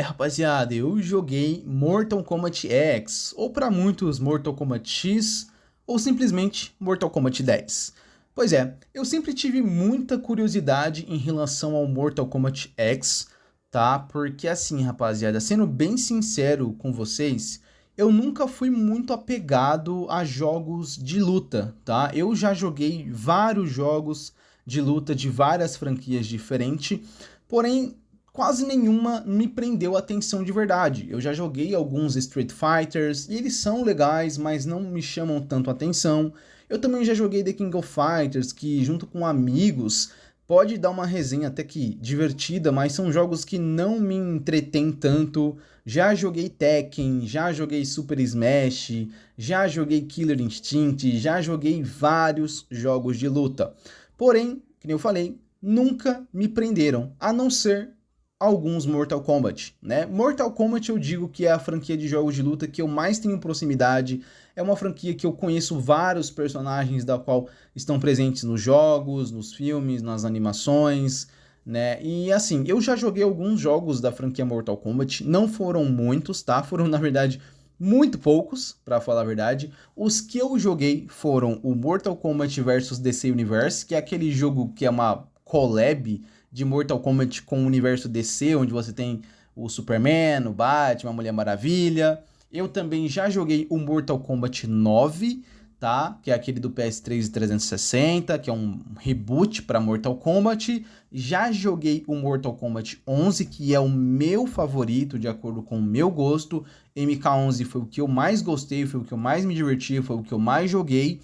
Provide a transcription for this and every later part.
Rapaziada, eu joguei Mortal Kombat X, ou para muitos Mortal Kombat X, ou simplesmente Mortal Kombat 10. Pois é, eu sempre tive muita curiosidade em relação ao Mortal Kombat X, tá? Porque assim, rapaziada, sendo bem sincero com vocês, eu nunca fui muito apegado a jogos de luta, tá? Eu já joguei vários jogos de luta de várias franquias diferentes, porém quase nenhuma me prendeu a atenção de verdade. Eu já joguei alguns Street Fighters e eles são legais, mas não me chamam tanto a atenção. Eu também já joguei The King of Fighters, que junto com amigos pode dar uma resenha até que divertida, mas são jogos que não me entretêm tanto. Já joguei Tekken, já joguei Super Smash, já joguei Killer Instinct, já joguei vários jogos de luta. Porém, como eu falei, nunca me prenderam, a não ser alguns Mortal Kombat, né? Mortal Kombat eu digo que é a franquia de jogos de luta que eu mais tenho proximidade, é uma franquia que eu conheço vários personagens da qual estão presentes nos jogos, nos filmes, nas animações, né? E assim, eu já joguei alguns jogos da franquia Mortal Kombat, não foram muitos, tá? Foram na verdade muito poucos, pra falar a verdade. Os que eu joguei foram o Mortal Kombat vs DC Universe, que é aquele jogo que é uma collab de Mortal Kombat com o universo DC, onde você tem o Superman, o Batman, a Mulher Maravilha. Eu também já joguei o Mortal Kombat 9, tá? Que é aquele do PS3 e 360, que é um reboot para Mortal Kombat. Já joguei o Mortal Kombat 11, que é o meu favorito, de acordo com o meu gosto. MK11 foi o que eu mais gostei, foi o que eu mais me diverti, foi o que eu mais joguei.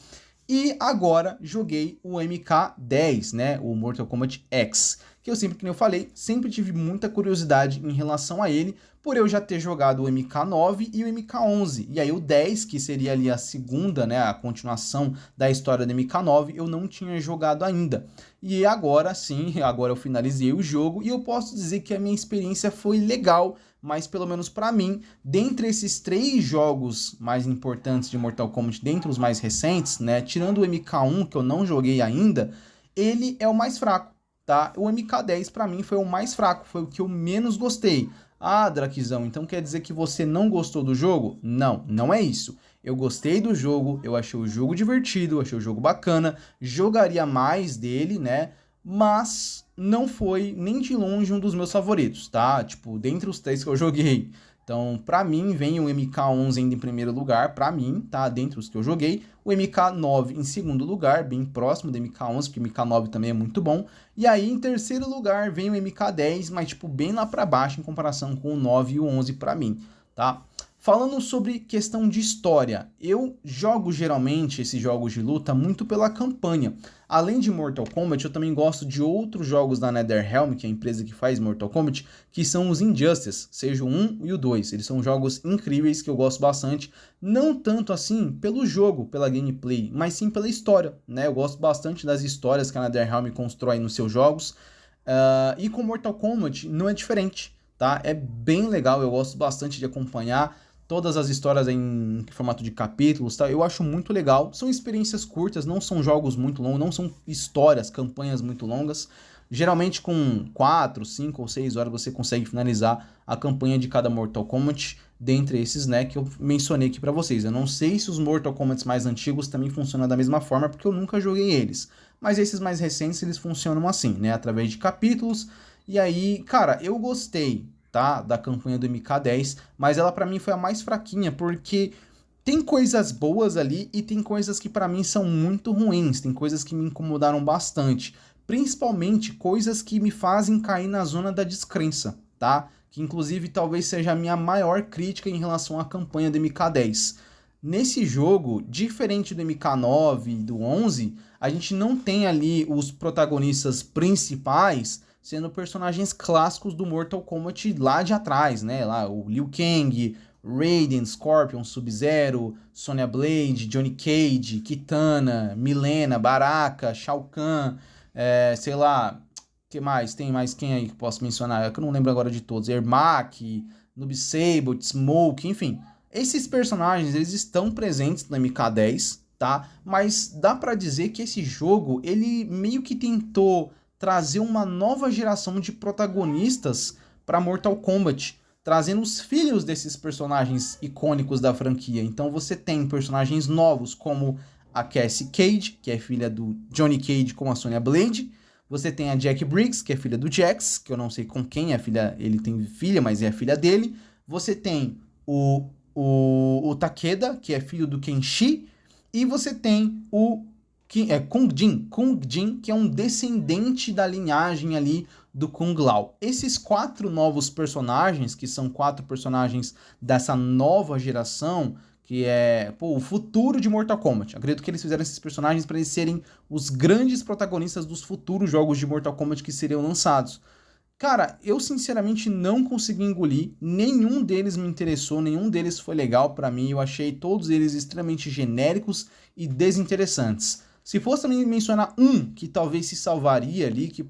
E agora joguei o MK10, né, o Mortal Kombat X, que eu sempre, como eu falei, sempre tive muita curiosidade em relação a ele, por eu já ter jogado o MK9 e o MK11. E aí o 10, que seria ali a segunda, né, a continuação da história do MK9, eu não tinha jogado ainda. E agora sim, agora eu finalizei o jogo e eu posso dizer que a minha experiência foi legal, mas pelo menos para mim, dentre esses 3 jogos mais importantes de Mortal Kombat, dentre os mais recentes, né, tirando o MK1 que eu não joguei ainda, ele é o mais fraco, tá? O MK10 para mim foi o mais fraco, foi o que eu menos gostei. Ah, Draquizão, então quer dizer que você não gostou do jogo? Não, não é isso. Eu gostei do jogo, eu achei o jogo divertido, achei o jogo bacana, jogaria mais dele, né? Mas não foi nem de longe um dos meus favoritos, tá? Tipo, dentre os 3 que eu joguei. Então, pra mim, vem o MK11 ainda em primeiro lugar, pra mim, tá? Dentre os que eu joguei. O MK9 em segundo lugar, bem próximo do MK11, porque o MK9 também é muito bom. E aí, em terceiro lugar, vem o MK10, mas, tipo, bem lá pra baixo em comparação com o 9 e o 11 pra mim, tá? Falando sobre questão de história, eu jogo geralmente esses jogos de luta muito pela campanha. Além de Mortal Kombat, eu também gosto de outros jogos da NetherRealm, que é a empresa que faz Mortal Kombat, que são os Injustice, seja o 1 e o 2. Eles são jogos incríveis que eu gosto bastante, não tanto assim pelo jogo, pela gameplay, mas sim pela história, né? Eu gosto bastante das histórias que a NetherRealm constrói nos seus jogos, e com Mortal Kombat não é diferente, tá? É bem legal, eu gosto bastante de acompanhar todas as histórias em formato de capítulos, tá? Eu acho muito legal. São experiências curtas, não são jogos muito longos, não são histórias, campanhas muito longas. Geralmente com 4, 5 ou 6 horas você consegue finalizar a campanha de cada Mortal Kombat, dentre esses, né, que eu mencionei aqui pra vocês. Eu não sei se os Mortal Kombat mais antigos também funcionam da mesma forma, porque eu nunca joguei eles. Mas esses mais recentes, eles funcionam assim, né, através de capítulos. E aí, cara, eu gostei, tá, da campanha do MK10, mas ela pra mim foi a mais fraquinha, porque tem coisas boas ali e tem coisas que pra mim são muito ruins, tem coisas que me incomodaram bastante, principalmente coisas que me fazem cair na zona da descrença, tá? Que inclusive talvez seja a minha maior crítica em relação à campanha do MK10. Nesse jogo, diferente do MK9 e do 11, a gente não tem ali os protagonistas principais sendo personagens clássicos do Mortal Kombat lá de atrás, né? Lá o Liu Kang, Raiden, Scorpion, Sub-Zero, Sonya Blade, Johnny Cage, Kitana, Milena, Baraka, Shao Kahn, sei lá, que mais? Tem mais quem aí que posso mencionar? É que eu não lembro agora de todos. Ermac, Noob Saibot, Smoke, enfim. Esses personagens, eles estão presentes no MK10, tá? Mas dá pra dizer que esse jogo, ele meio que tentou trazer uma nova geração de protagonistas para Mortal Kombat, trazendo os filhos desses personagens icônicos da franquia. Então você tem personagens novos como a Cassie Cage, que é filha do Johnny Cage com a Sonya Blade. Você tem a Jack Briggs, que é filha do Jax, que eu não sei com quem é filha, ele tem filha, mas é a filha dele. Você tem o Takeda, que é filho do Kenshi. E você tem o Kung Jin, que é um descendente da linhagem ali do Kung Lao. Esses 4 novos personagens, que são 4 personagens dessa nova geração, que é o futuro de Mortal Kombat. Acredito que eles fizeram esses personagens para eles serem os grandes protagonistas dos futuros jogos de Mortal Kombat que seriam lançados. Cara, eu sinceramente não consegui engolir, nenhum deles me interessou, nenhum deles foi legal pra mim, eu achei todos eles extremamente genéricos e desinteressantes. Se fosse também mencionar um que talvez se salvaria ali, que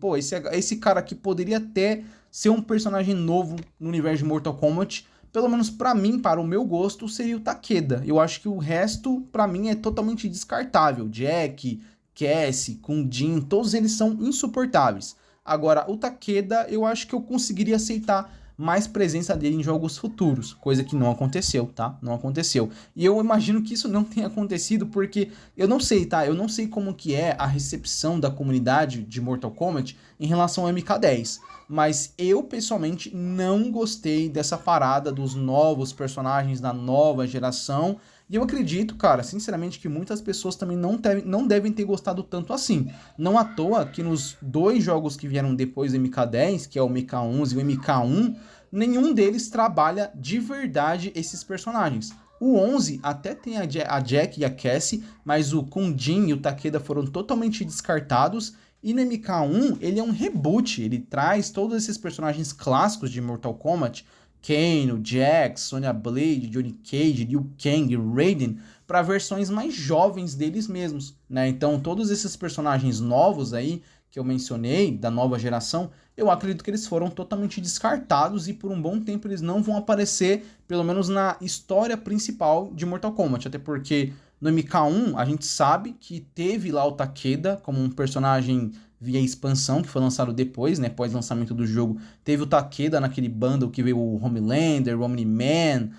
esse cara aqui poderia até ser um personagem novo no universo de Mortal Kombat, pelo menos pra mim, para o meu gosto, seria o Takeda. Eu acho que o resto, pra mim, é totalmente descartável. Jack, Cassie, Kung Jin, todos eles são insuportáveis. Agora, o Takeda, eu acho que eu conseguiria aceitar mais presença dele em jogos futuros, coisa que não aconteceu, tá? Não aconteceu. E eu imagino que isso não tenha acontecido porque eu não sei, tá? Eu não sei como que é a recepção da comunidade de Mortal Kombat em relação ao MK10, mas eu pessoalmente não gostei dessa parada dos novos personagens da nova geração. E eu acredito, cara, sinceramente, que muitas pessoas também não devem ter gostado tanto assim. Não à toa que nos 2 jogos que vieram depois do MK10, que é o MK11 e o MK1, nenhum deles trabalha de verdade esses personagens. O 11 até tem a Jack e a Cassie, mas o Kung Jin e o Takeda foram totalmente descartados. E no MK1, ele é um reboot, ele traz todos esses personagens clássicos de Mortal Kombat, Kano, Jax, Sonya Blade, Johnny Cage, Liu Kang, Raiden, para versões mais jovens deles mesmos, né? Então, todos esses personagens novos aí que eu mencionei, da nova geração, eu acredito que eles foram totalmente descartados e por um bom tempo eles não vão aparecer, pelo menos na história principal de Mortal Kombat, até porque no MK1 a gente sabe que teve lá o Takeda como um personagem via expansão, que foi lançado depois, né, pós lançamento do jogo, teve o Takeda naquele bundle que veio o Homelander, o Omni-Man,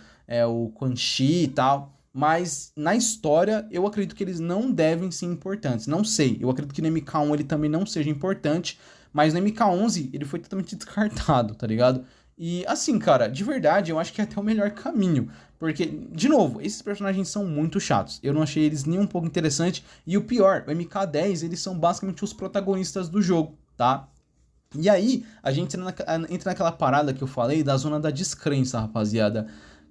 o Quan Chi e tal, mas na história eu acredito que eles não devem ser importantes, não sei, eu acredito que no MK1 ele também não seja importante, mas no MK11 ele foi totalmente descartado, tá ligado? E assim, cara, de verdade, eu acho que é até o melhor caminho. Porque, de novo, esses personagens são muito chatos. Eu não achei eles nem um pouco interessantes. E o pior, o MK10, eles são basicamente os protagonistas do jogo, tá? E aí, a gente entra naquela parada que eu falei da zona da descrença, rapaziada.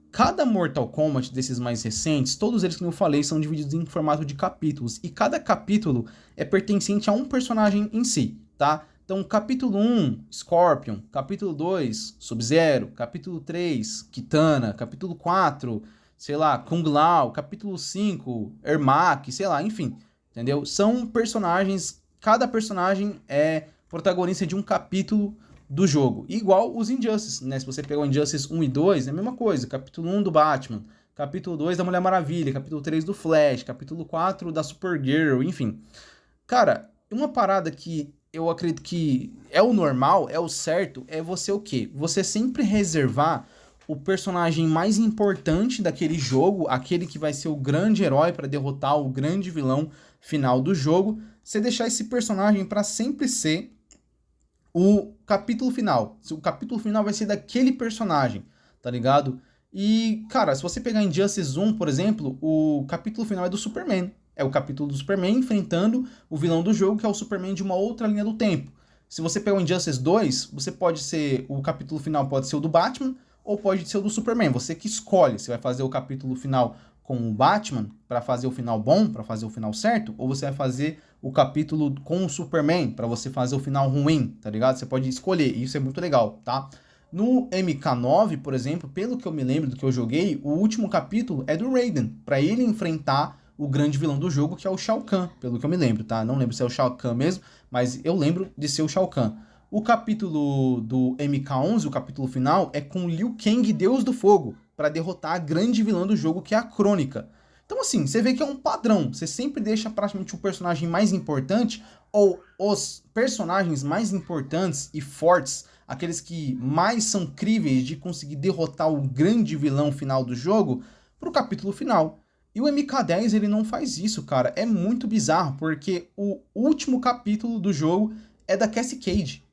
Cada Mortal Kombat desses mais recentes, todos eles que eu falei, são divididos em formato de capítulos. E cada capítulo é pertencente a um personagem em si, tá? Então, capítulo 1, Scorpion. Capítulo 2, Sub-Zero. Capítulo 3, Kitana. Capítulo 4, sei lá, Kung Lao. Capítulo 5, Ermac, sei lá, enfim. Entendeu? São personagens, cada personagem é protagonista de um capítulo do jogo. Igual os Injustice, né? Se você pegar o Injustice 1 e 2, é a mesma coisa. Capítulo 1 do Batman. Capítulo 2 da Mulher Maravilha. Capítulo 3 do Flash. Capítulo 4 da Supergirl, enfim. Cara, uma parada que eu acredito que é o normal, é o certo, é você o quê? Você sempre reservar o personagem mais importante daquele jogo, aquele que vai ser o grande herói para derrotar o grande vilão final do jogo, você deixar esse personagem para sempre ser o capítulo final. O capítulo final vai ser daquele personagem, tá ligado? E, cara, se você pegar Injustice 1, por exemplo, o capítulo final é do Superman. É o capítulo do Superman enfrentando o vilão do jogo, que é o Superman de uma outra linha do tempo. Se você pegar o Injustice 2, você pode ser... O capítulo final pode ser o do Batman ou pode ser o do Superman. Você que escolhe se vai fazer o capítulo final com o Batman para fazer o final bom, para fazer o final certo, ou você vai fazer o capítulo com o Superman para você fazer o final ruim, tá ligado? Você pode escolher, e isso é muito legal, tá? No MK9, por exemplo, pelo que eu me lembro do que eu joguei, o último capítulo é do Raiden, para ele enfrentar o grande vilão do jogo, que é o Shao Kahn, pelo que eu me lembro, tá? Não lembro se é o Shao Kahn mesmo, mas eu lembro de ser o Shao Kahn. O capítulo do MK11, o capítulo final, é com Liu Kang, Deus do Fogo, para derrotar a grande vilã do jogo, que é a Crônica. Então, assim, você vê que é um padrão. Você sempre deixa praticamente o personagem mais importante, ou os personagens mais importantes e fortes aqueles que mais são críveis de conseguir derrotar o grande vilão final do jogo, pro capítulo final. E o MK10 ele não faz isso, cara. É muito bizarro, porque o último capítulo do jogo é da Cassie Cage,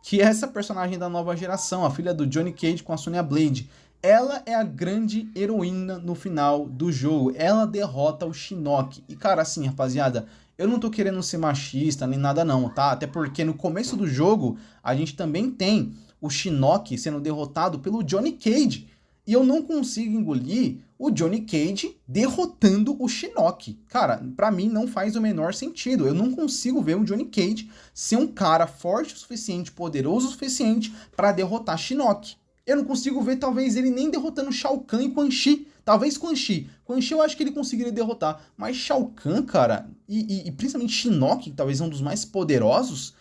que é essa personagem da nova geração, a filha do Johnny Cage com a Sonya Blade. Ela é a grande heroína no final do jogo. Ela derrota o Shinnok. E, cara, assim, rapaziada, eu não tô querendo ser machista nem nada não, tá? Até porque no começo do jogo, a gente também tem o Shinnok sendo derrotado pelo Johnny Cage. E eu não consigo engolir o Johnny Cage derrotando o Shinnok. Cara, pra mim não faz o menor sentido. Eu não consigo ver o Johnny Cage ser um cara forte o suficiente, poderoso o suficiente pra derrotar Shinnok. Eu não consigo ver, talvez, ele nem derrotando Shao Kahn e Quan Chi. Talvez Quan Chi. Quan Chi eu acho que ele conseguiria derrotar. Mas Shao Kahn, cara, e principalmente Shinnok, que talvez é um dos mais poderosos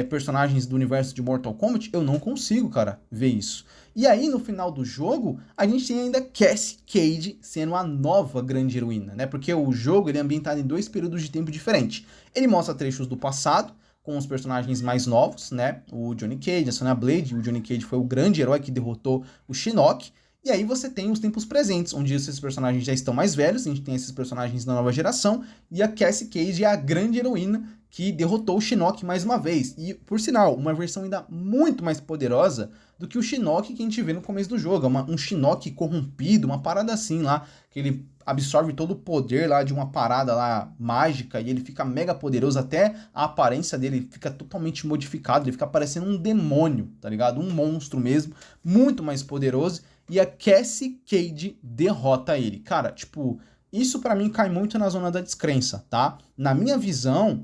personagens do universo de Mortal Kombat, eu não consigo, cara, ver isso. E aí, no final do jogo, a gente tem ainda Cassie Cage sendo a nova grande heroína, né? Porque o jogo ele é ambientado em 2 períodos de tempo diferentes. Ele mostra trechos do passado, com os personagens mais novos, né? O Johnny Cage, a Sonya Blade. O Johnny Cage foi o grande herói que derrotou o Shinnok. E aí você tem os tempos presentes, onde esses personagens já estão mais velhos, a gente tem esses personagens da nova geração, e a Cassie Cage é a grande heroína que derrotou o Shinnok mais uma vez. E, por sinal, uma versão ainda muito mais poderosa do que o Shinnok que a gente vê no começo do jogo. Um Shinnok corrompido, uma parada assim lá, que ele absorve todo o poder lá de uma parada lá mágica e ele fica mega poderoso, até a aparência dele fica totalmente modificada, ele fica parecendo um demônio, tá ligado? Um monstro mesmo, muito mais poderoso, e a Cassie Cage derrota ele. Cara, tipo, isso pra mim cai muito na zona da descrença, tá? Na minha visão,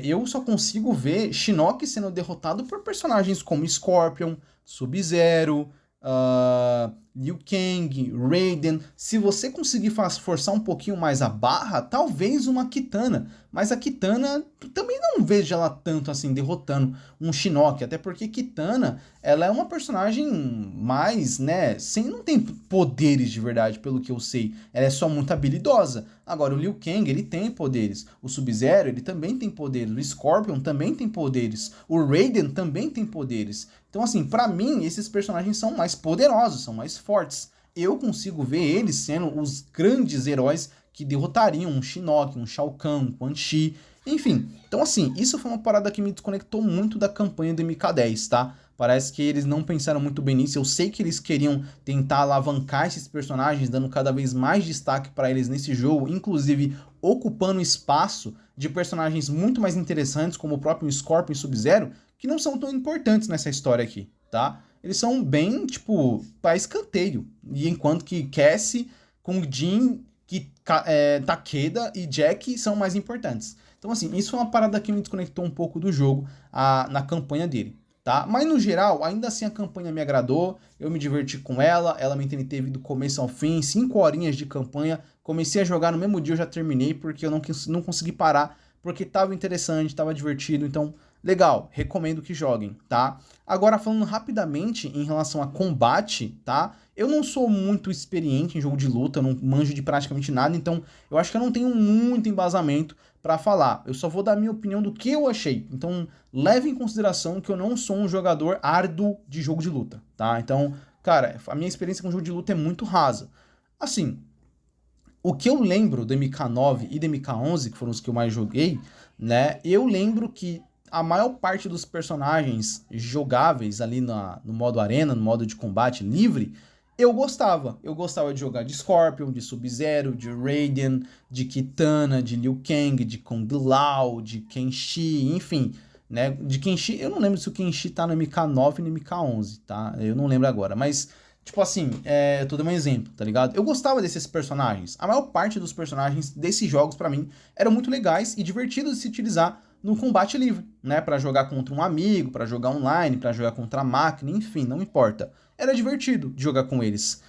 eu só consigo ver Shinnok sendo derrotado por personagens como Scorpion, Sub-Zero, Liu Kang, Raiden. Se você conseguir forçar um pouquinho mais a barra, talvez uma Kitana. Mas a Kitana, também não vejo ela tanto assim, derrotando um Shinnok. Até porque Kitana, ela é uma personagem mais, né, não tem poderes de verdade, pelo que eu sei. Ela é só muito habilidosa. Agora, o Liu Kang, ele tem poderes. O Sub-Zero, ele também tem poderes. O Scorpion também tem poderes. O Raiden também tem poderes. Então, assim, pra mim, esses personagens são mais poderosos, são mais fortes. Eu consigo ver eles sendo os grandes heróis que derrotariam um Shinnok, um Shao Kahn, um Quan Chi, enfim. Então, assim, isso foi uma parada que me desconectou muito da campanha do MK10, tá? Parece que eles não pensaram muito bem nisso. Eu sei que eles queriam tentar alavancar esses personagens, dando cada vez mais destaque para eles nesse jogo, inclusive ocupando espaço de personagens muito mais interessantes, como o próprio Scorpion e Sub-Zero, que não são tão importantes nessa história aqui, tá? Eles são bem, tipo, para escanteio. E enquanto que Cassie, Kung Jin, Takeda e Jack são mais importantes. Então, assim, isso é uma parada que me desconectou um pouco do jogo na campanha dele, tá? Mas, no geral, ainda assim a campanha me agradou, eu me diverti com ela me entreteve do começo ao fim, 5 horinhas de campanha, comecei a jogar no mesmo dia, eu já terminei, porque eu não consegui parar, porque tava interessante, tava divertido, então, legal, recomendo que joguem, tá? Agora, falando rapidamente em relação a combate, tá? Eu não sou muito experiente em jogo de luta, eu não manjo de praticamente nada, então eu acho que eu não tenho muito embasamento para falar. Eu só vou dar a minha opinião do que eu achei. Então, leve em consideração que eu não sou um jogador árduo de jogo de luta, tá? Então, cara, a minha experiência com jogo de luta é muito rasa. Assim, o que eu lembro do MK9 e do MK11, que foram os que eu mais joguei, né? Eu lembro que a maior parte dos personagens jogáveis ali no modo arena, no modo de combate livre, eu gostava. Eu gostava de jogar de Scorpion, de Sub-Zero, de Raiden, de Kitana, de Liu Kang, de Kung Lao, de Kenshi, enfim, né? De Kenshi, eu não lembro se o Kenshi tá no MK9 e no MK11, tá? Eu não lembro agora, mas, tipo assim, eu tô dando um exemplo, tá ligado? Eu gostava desses personagens. A maior parte dos personagens desses jogos, pra mim, eram muito legais e divertidos de se utilizar no combate livre, né? Pra jogar contra um amigo, pra jogar online, pra jogar contra a máquina, enfim, não importa. Era divertido de jogar com eles.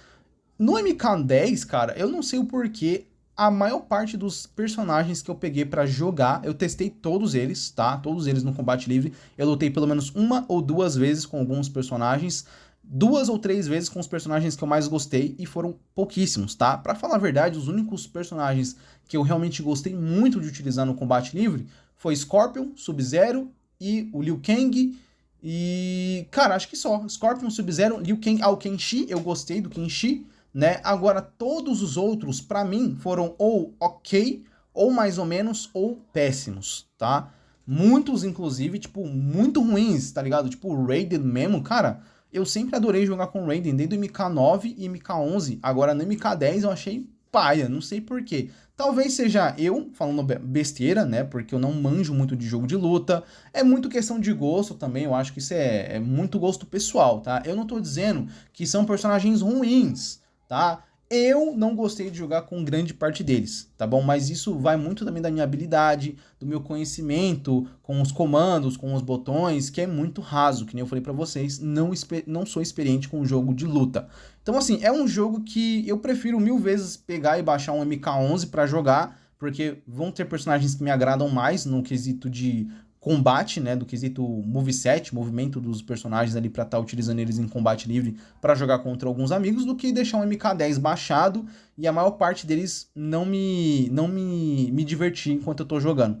No MK10, cara, eu não sei o porquê, a maior parte dos personagens que eu peguei pra jogar, eu testei todos eles, tá? Todos eles no combate livre. Eu lutei pelo menos 1 ou 2 vezes com alguns personagens, 2 ou 3 vezes com os personagens que eu mais gostei, e foram pouquíssimos, tá? Pra falar a verdade, os únicos personagens que eu realmente gostei muito de utilizar no combate livre foi Scorpion, Sub-Zero e o Liu Kang E, cara, acho que só. Scorpion, Sub-Zero, Liu Kang, o Kenshi, eu gostei do Kenshi, né? Agora, todos os outros, pra mim, foram ou ok, ou mais ou menos, ou péssimos, tá? Muitos, inclusive, tipo, muito ruins, tá ligado? Tipo, Raiden mesmo, cara, eu sempre adorei jogar com Raiden, desde o MK9 e MK11. Agora, no MK10 eu achei paia, não sei por quê. Talvez seja eu falando besteira, né? Porque eu não manjo muito de jogo de luta. É muito questão de gosto também, eu acho que isso é muito gosto pessoal, tá? Eu não tô dizendo que são personagens ruins, tá? Eu não gostei de jogar com grande parte deles, tá bom? Mas isso vai muito também da minha habilidade, do meu conhecimento com os comandos, com os botões, que é muito raso, que nem eu falei pra vocês, não sou experiente com o jogo de luta. Então, assim, é um jogo que eu prefiro mil vezes pegar e baixar um MK11 pra jogar, porque vão ter personagens que me agradam mais no quesito de combate, né, do quesito moveset, movimento dos personagens ali para estar utilizando eles em combate livre para jogar contra alguns amigos, do que deixar um MK10 baixado e a maior parte deles não me divertir enquanto eu tô jogando.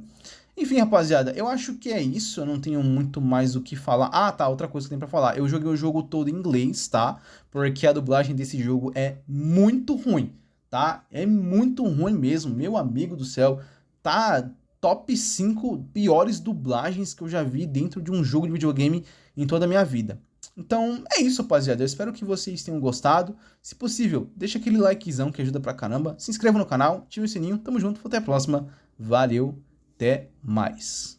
Enfim, rapaziada, eu acho que é isso, eu não tenho muito mais o que falar. Ah, tá, outra coisa que tem pra falar. Eu joguei o jogo todo em inglês, tá? Porque a dublagem desse jogo é muito ruim, tá? É muito ruim mesmo, meu amigo do céu. Tá top 5 piores dublagens que eu já vi dentro de um jogo de videogame em toda a minha vida. Então, é isso, rapaziada. Eu espero que vocês tenham gostado. Se possível, deixa aquele likezão que ajuda pra caramba. Se inscreva no canal, ative o sininho. Tamo junto, até a próxima. Valeu! Até mais.